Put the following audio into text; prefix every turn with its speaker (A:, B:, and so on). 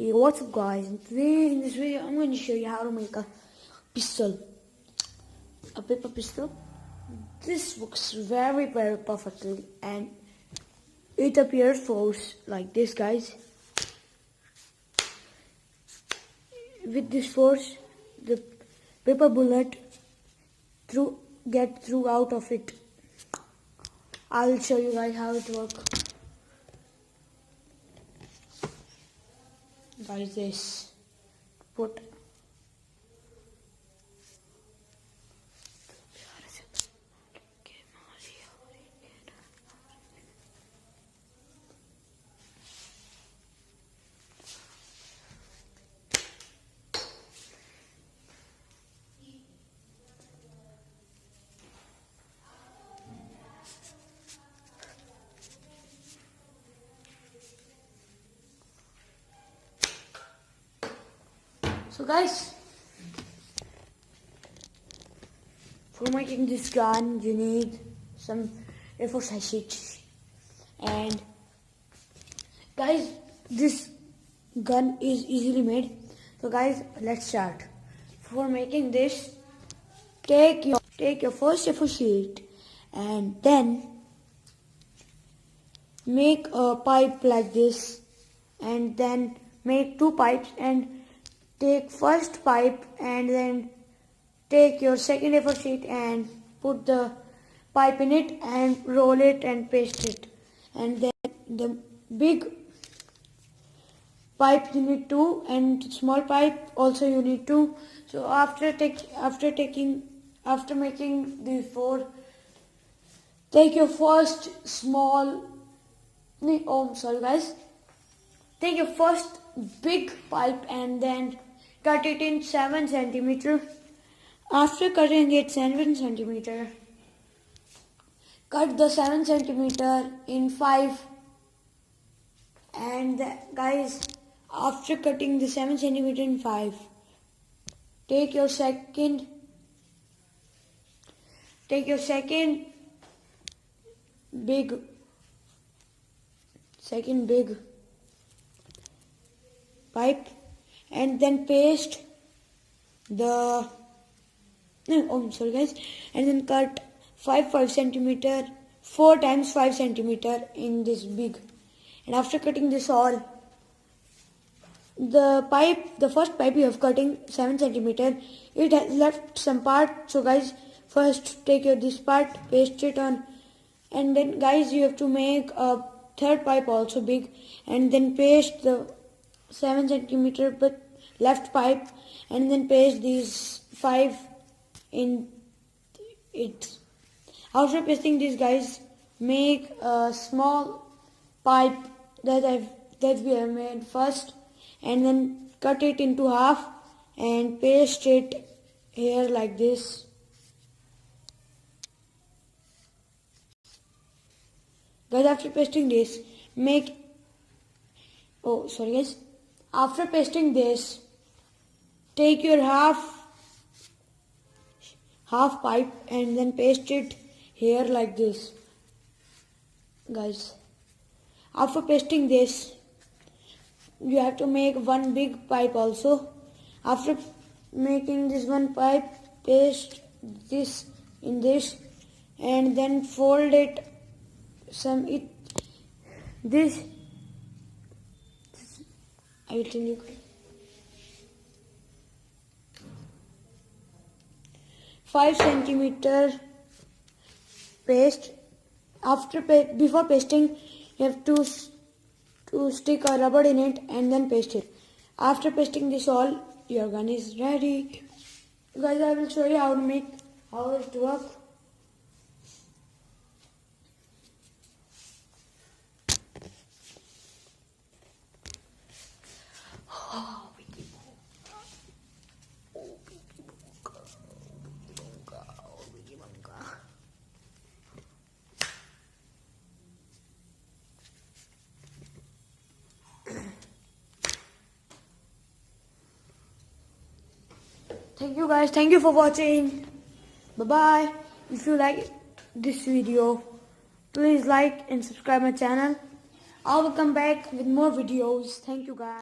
A: Hey, what's up guys? And today in this video I'm going to show you how to make a pistol. A paper pistol. This works very perfectly and it appears force like this, guys. With this force the paper bullet get through out of it. I'll show you guys how it works. Guys, this put so guys, for making this gun you need some A4 size sheets, and guys this gun is easily made. So guys, let's start. For making this, take your first A4 sheet and then make a pipe like this, and then make two pipes, and take first pipe and then take your second A4 sheet and put the pipe in it and roll it and paste it, and then the big pipe you need two, and small pipe also you need two. So after making these four, take your first take your first big pipe and then cut it in 7 centimeter. After cutting it 7 centimeter, cut the 7 centimeter in 5. And guys, after cutting the 7 centimeter in 5, take your second big pipe and then paste the and then cut 5 centimeter 4 times 5 centimeter in this big. And after cutting this all, the first pipe you have cutting 7 centimeter, it has left some part. So guys, first take this part, paste it on, and then guys you have to make a third pipe also big, and then paste the 7 centimeter but left pipe, and then paste these 5 in it. After pasting this, guys, make a small pipe that we have made first, and then cut it into half and paste it here like this. Guys, after pasting this, after pasting this, take your half pipe and then paste it here like this. Guys, after pasting this, you have to make one big pipe also. After making this one pipe, paste this in this, and then fold it I will tell you. 5 centimeter paste. Before pasting, you have to stick a rubber in it and then paste it. After pasting this all, your gun is ready. Guys, I will show you how it works. Thank you guys, thank you for watching. Bye bye. If you like this video, please like and subscribe my channel. I will come back with more videos. Thank you guys.